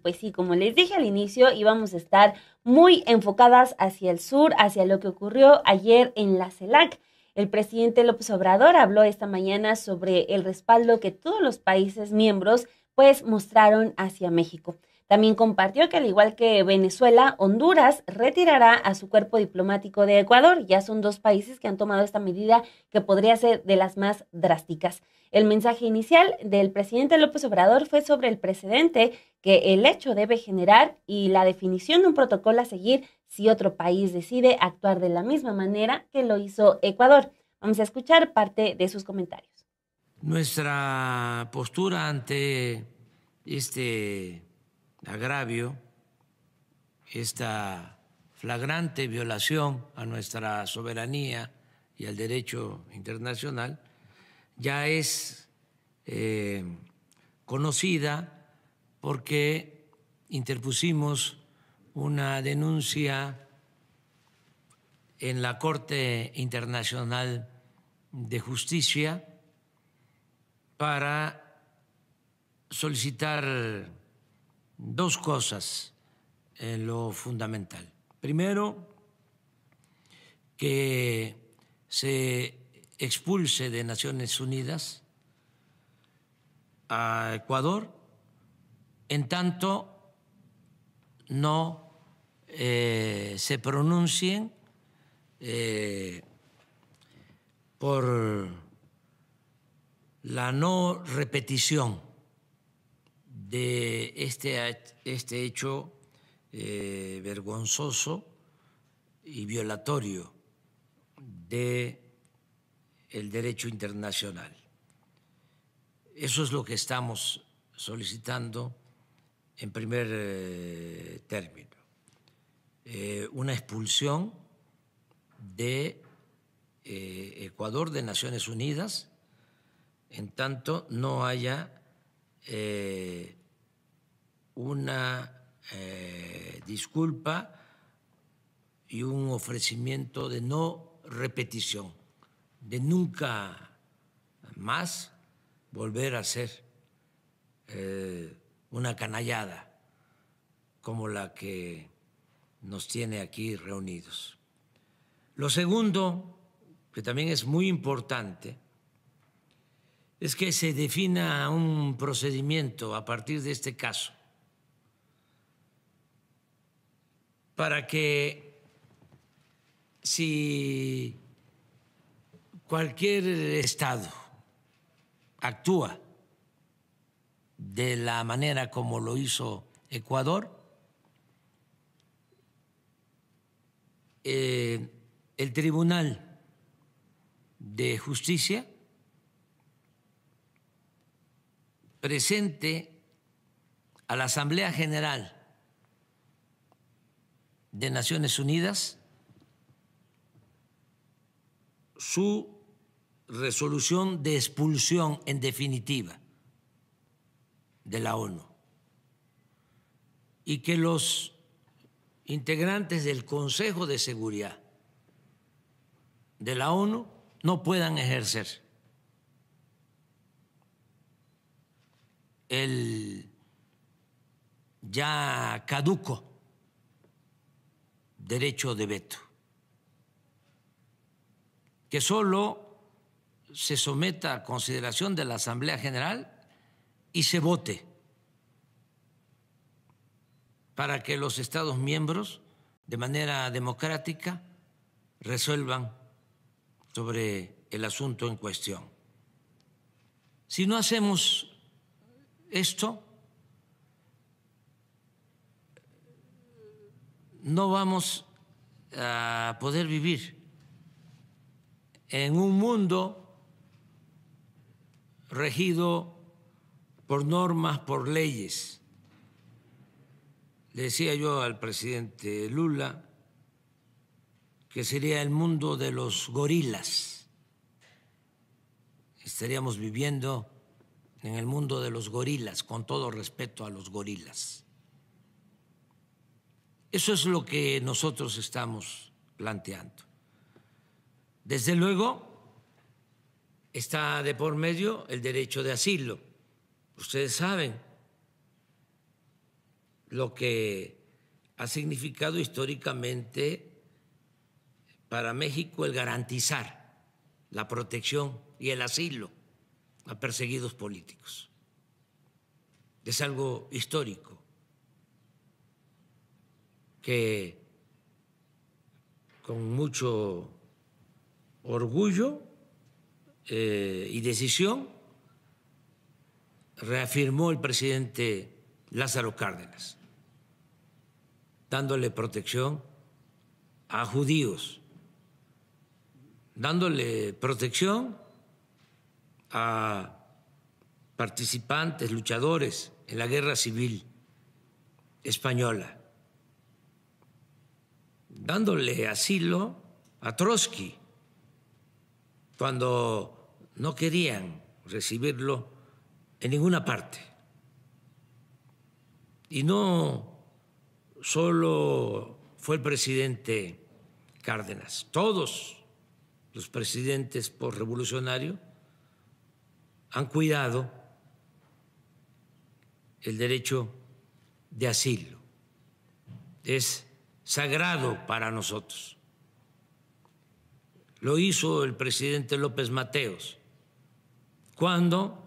pues sí, como les dije al inicio, íbamos a estar muy enfocadas hacia el sur, hacia lo que ocurrió ayer en la CELAC. El presidente López Obrador habló esta mañana sobre el respaldo que todos los países miembros pues mostraron hacia México. También compartió que al igual que Venezuela, Honduras retirará a su cuerpo diplomático de Ecuador. Ya son dos países que han tomado esta medida que podría ser de las más drásticas. El mensaje inicial del presidente López Obrador fue sobre el precedente que el hecho debe generar y la definición de un protocolo a seguir si otro país decide actuar de la misma manera que lo hizo Ecuador. Vamos a escuchar parte de sus comentarios. Nuestra postura ante este agravio, esta flagrante violación a nuestra soberanía y al derecho internacional, ya es conocida porque interpusimos una denuncia en la Corte Internacional de Justicia para solicitar dos cosas en lo fundamental. Primero, que se expulse de Naciones Unidas a Ecuador en tanto no se pronuncien por la no repetición de este hecho vergonzoso y violatorio del derecho internacional. Eso es lo que estamos solicitando en primer término. Una expulsión de Ecuador de Naciones Unidas en tanto no haya una disculpa y un ofrecimiento de no repetición, de nunca más volver a ser una canallada como la que nos tiene aquí reunidos. Lo segundo, que también es muy importante, es que se defina un procedimiento a partir de este caso para que si cualquier Estado actúa de la manera como lo hizo Ecuador, el Tribunal de Justicia presente a la Asamblea General de Naciones Unidas su resolución de expulsión en definitiva de la ONU y que los integrantes del Consejo de Seguridad de la ONU no puedan ejercer el ya caduco derecho de veto, que solo se someta a consideración de la Asamblea General y se vote para que los Estados miembros de manera democrática resuelvan sobre el asunto en cuestión. Si no hacemos esto, no vamos a poder vivir en un mundo regido por normas, por leyes. Le decía yo al presidente Lula que sería el mundo de los gorilas. Estaríamos viviendo en el mundo de los gorilas, con todo respeto a los gorilas. Eso es lo que nosotros estamos planteando. Desde luego, está de por medio el derecho de asilo. Ustedes saben lo que ha significado históricamente para México el garantizar la protección y el asilo a perseguidos políticos. Es algo histórico que con mucho orgullo y decisión reafirmó el presidente Lázaro Cárdenas, dándole protección a judíos, dándole protección a participantes, luchadores en la Guerra Civil Española, dándole asilo a Trotsky cuando no querían recibirlo en ninguna parte. Y no solo fue el presidente Cárdenas, todos los presidentes posrevolucionarios han cuidado el derecho de asilo. Es sagrado para nosotros. Lo hizo el presidente López Mateos cuando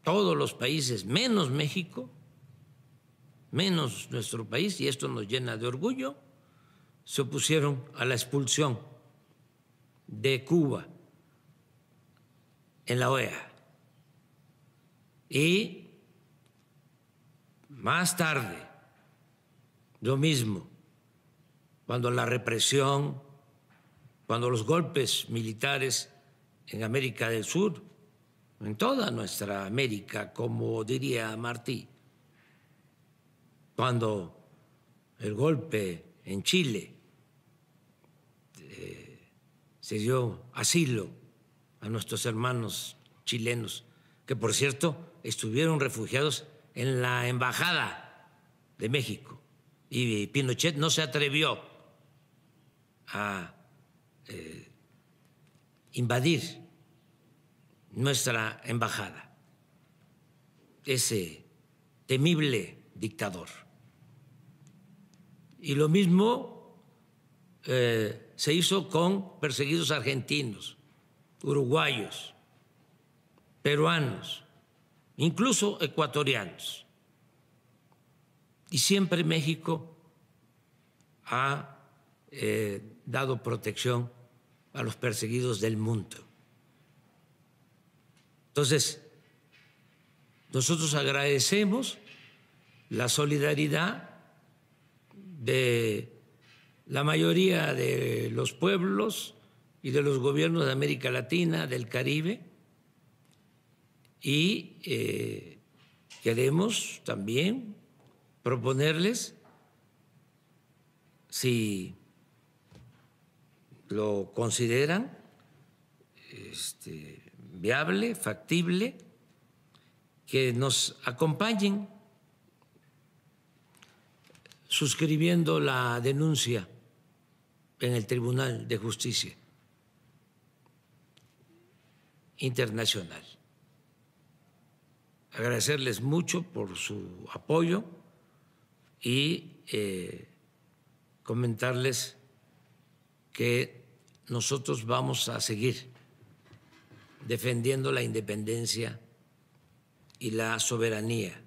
todos los países, menos México, menos nuestro país, y esto nos llena de orgullo, se opusieron a la expulsión de Cuba en la OEA. Y más tarde, lo mismo, cuando la represión, cuando los golpes militares en América del Sur, en toda nuestra América, como diría Martí, cuando el golpe en Chile se dio asilo a nuestros hermanos chilenos, que por cierto estuvieron refugiados en la Embajada de México, y Pinochet no se atrevió a invadir nuestra embajada, ese temible dictador. Y lo mismo se hizo con perseguidos argentinos, uruguayos, peruanos, incluso ecuatorianos. Y siempre México ha dado protección a los perseguidos del mundo. Entonces, nosotros agradecemos la solidaridad de la mayoría de los pueblos y de los gobiernos de América Latina, del Caribe, y queremos también proponerles, si lo consideran viable, factible, que nos acompañen suscribiendo la denuncia en el Tribunal de Justicia Internacional. Agradecerles mucho por su apoyo y comentarles que nosotros vamos a seguir defendiendo la independencia y la soberanía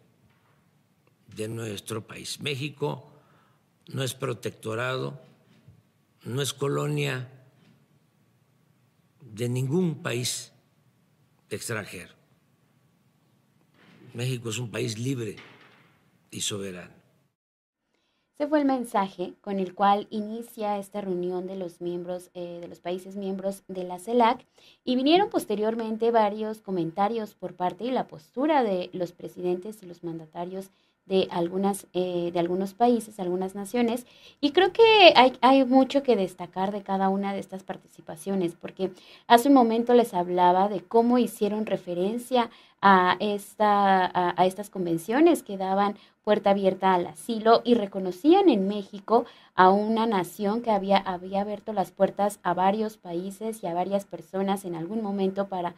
de nuestro país. México no es protectorado, no es colonia de ningún país extranjero. México es un país libre y soberano. Ese fue el mensaje con el cual inicia esta reunión de los miembros, de los países miembros de la CELAC, y vinieron posteriormente varios comentarios por parte y la postura de los presidentes y los mandatarios de algunos países, algunas naciones, y creo que hay mucho que destacar de cada una de estas participaciones, porque hace un momento les hablaba de cómo hicieron referencia a estas convenciones que daban puerta abierta al asilo y reconocían en México a una nación que había abierto las puertas a varios países y a varias personas en algún momento para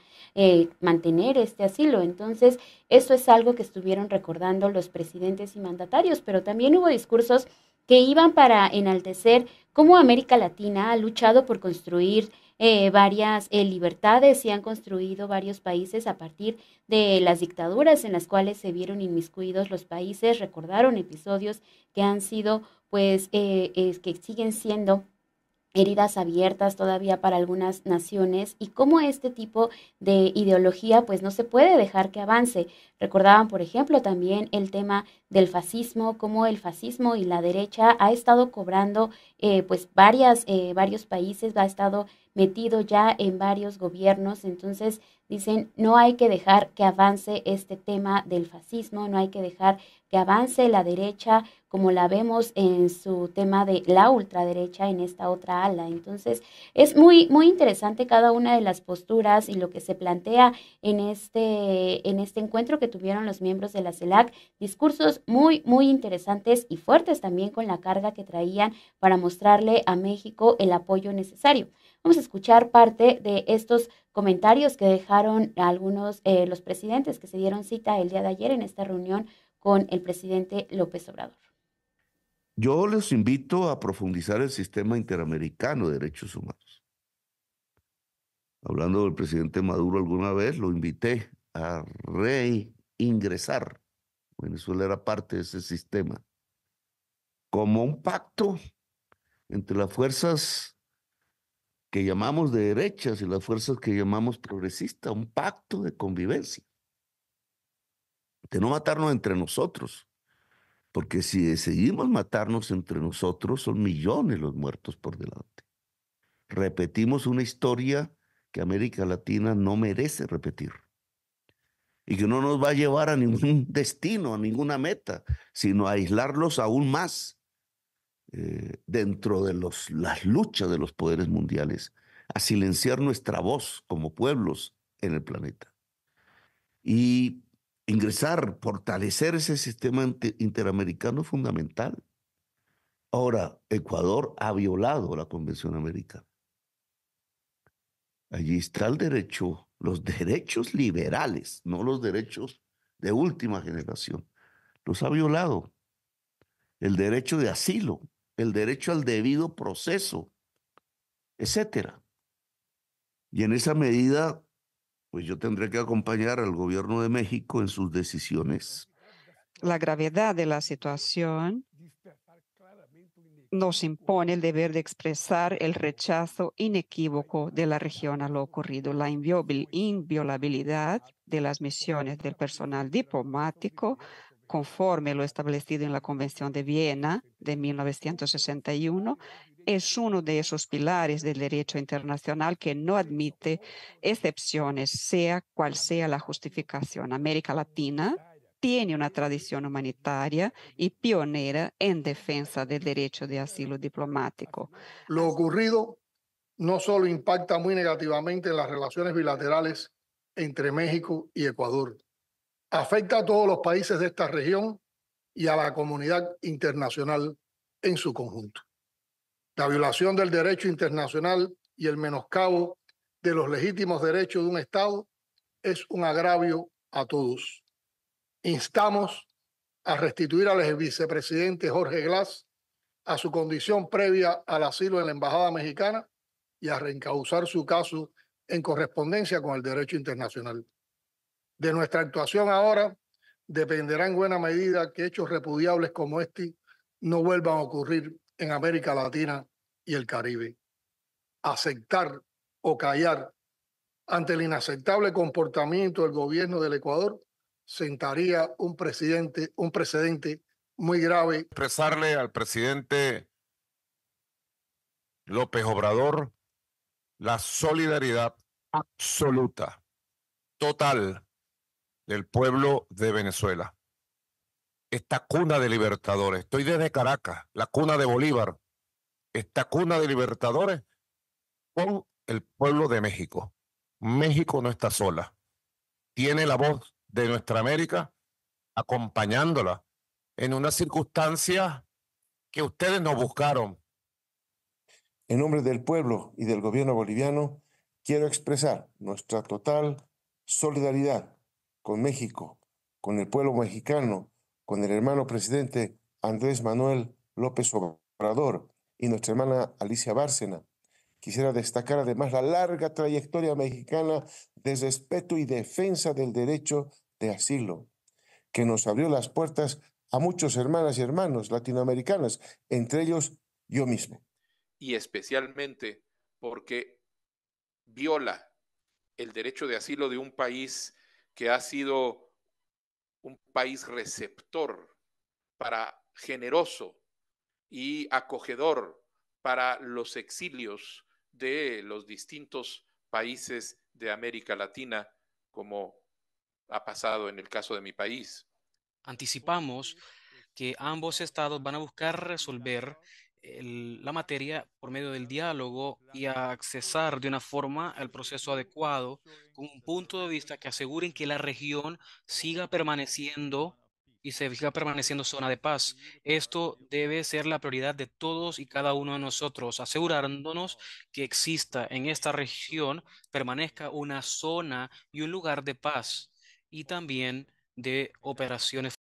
mantener este asilo. Entonces, Esto es algo que estuvieron recordando los presidentes y mandatarios, pero también hubo discursos que iban para enaltecer cómo América Latina ha luchado por construir varias libertades y han construido varios países a partir de las dictaduras en las cuales se vieron inmiscuidos los países, recordaron episodios que han sido, pues, que siguen siendo heridas abiertas todavía para algunas naciones y cómo este tipo de ideología pues no se puede dejar que avance. Recordaban, por ejemplo, también el tema del fascismo, cómo el fascismo y la derecha ha estado cobrando pues varios países, ha estado metido ya en varios gobiernos, entonces dicen no hay que dejar que avance este tema del fascismo, no hay que dejar que avance la derecha como la vemos en su tema de la ultraderecha en esta otra ala. Entonces, es muy interesante cada una de las posturas y lo que se plantea en este encuentro que tuvieron los miembros de la CELAC, discursos muy interesantes y fuertes también con la carga que traían para mostrarle a México el apoyo necesario. Vamos a escuchar parte de estos comentarios que dejaron algunos, los presidentes que se dieron cita el día de ayer en esta reunión con el presidente López Obrador. Yo les invito a profundizar el sistema interamericano de derechos humanos. Hablando del presidente Maduro alguna vez, lo invité a reingresar. Venezuela era parte de ese sistema, como un pacto entre las fuerzas que llamamos de derechas y las fuerzas que llamamos progresistas, un pacto de convivencia, de no matarnos entre nosotros, porque si decidimos matarnos entre nosotros, son millones los muertos por delante. Repetimos una historia que América Latina no merece repetir y que no nos va a llevar a ningún destino, a ninguna meta, sino a aislarlos aún más dentro de las luchas de los poderes mundiales, a silenciar nuestra voz como pueblos en el planeta. Y ingresar, fortalecer ese sistema interamericano es fundamental. Ahora, Ecuador ha violado la Convención Americana. Allí está el derecho, los derechos liberales, no los derechos de última generación. Los ha violado. El derecho de asilo, el derecho al debido proceso, etcétera. Y en esa medida, pues yo tendré que acompañar al gobierno de México en sus decisiones. La gravedad de la situación nos impone el deber de expresar el rechazo inequívoco de la región a lo ocurrido, la inviolabilidad de las misiones del personal diplomático, conforme lo establecido en la Convención de Viena de 1961, es uno de esos pilares del derecho internacional que no admite excepciones, sea cual sea la justificación. América Latina tiene una tradición humanitaria y pionera en defensa del derecho de asilo diplomático. Lo ocurrido no solo impacta muy negativamente en las relaciones bilaterales entre México y Ecuador, afecta a todos los países de esta región y a la comunidad internacional en su conjunto. La violación del derecho internacional y el menoscabo de los legítimos derechos de un Estado es un agravio a todos. Instamos a restituir al vicepresidente Jorge Glass a su condición previa al asilo en la Embajada Mexicana y a reencauzar su caso en correspondencia con el derecho internacional. De nuestra actuación ahora dependerá en buena medida que hechos repudiables como este no vuelvan a ocurrir en América Latina y el Caribe. Aceptar o callar ante el inaceptable comportamiento del gobierno del Ecuador sentaría un precedente muy grave. Expresarle al presidente López Obrador la solidaridad absoluta, total del pueblo de Venezuela. Esta cuna de libertadores, estoy desde Caracas, la cuna de Bolívar, esta cuna de libertadores con el pueblo de México. México no está sola, tiene la voz de nuestra América acompañándola en una circunstancia que ustedes no buscaron. En nombre del pueblo y del gobierno boliviano, quiero expresar nuestra total solidaridad con México con el pueblo mexicano, con el hermano presidente Andrés Manuel López Obrador y nuestra hermana Alicia Bárcena. Quisiera destacar además la larga trayectoria mexicana de respeto y defensa del derecho de asilo, que nos abrió las puertas a muchos hermanas y hermanos latinoamericanos, entre ellos yo mismo. Y especialmente porque viola el derecho de asilo de un país que ha sido un país receptor, generoso y acogedor para los exilios de los distintos países de América Latina, como ha pasado en el caso de mi país. Anticipamos que ambos estados van a buscar resolver la materia por medio del diálogo y a accesar de una forma al proceso adecuado, con un punto de vista que aseguren que la región siga permaneciendo y se siga permaneciendo zona de paz. Esto debe ser la prioridad de todos y cada uno de nosotros, asegurándonos que exista en esta región, permanezca una zona y un lugar de paz y también de operaciones.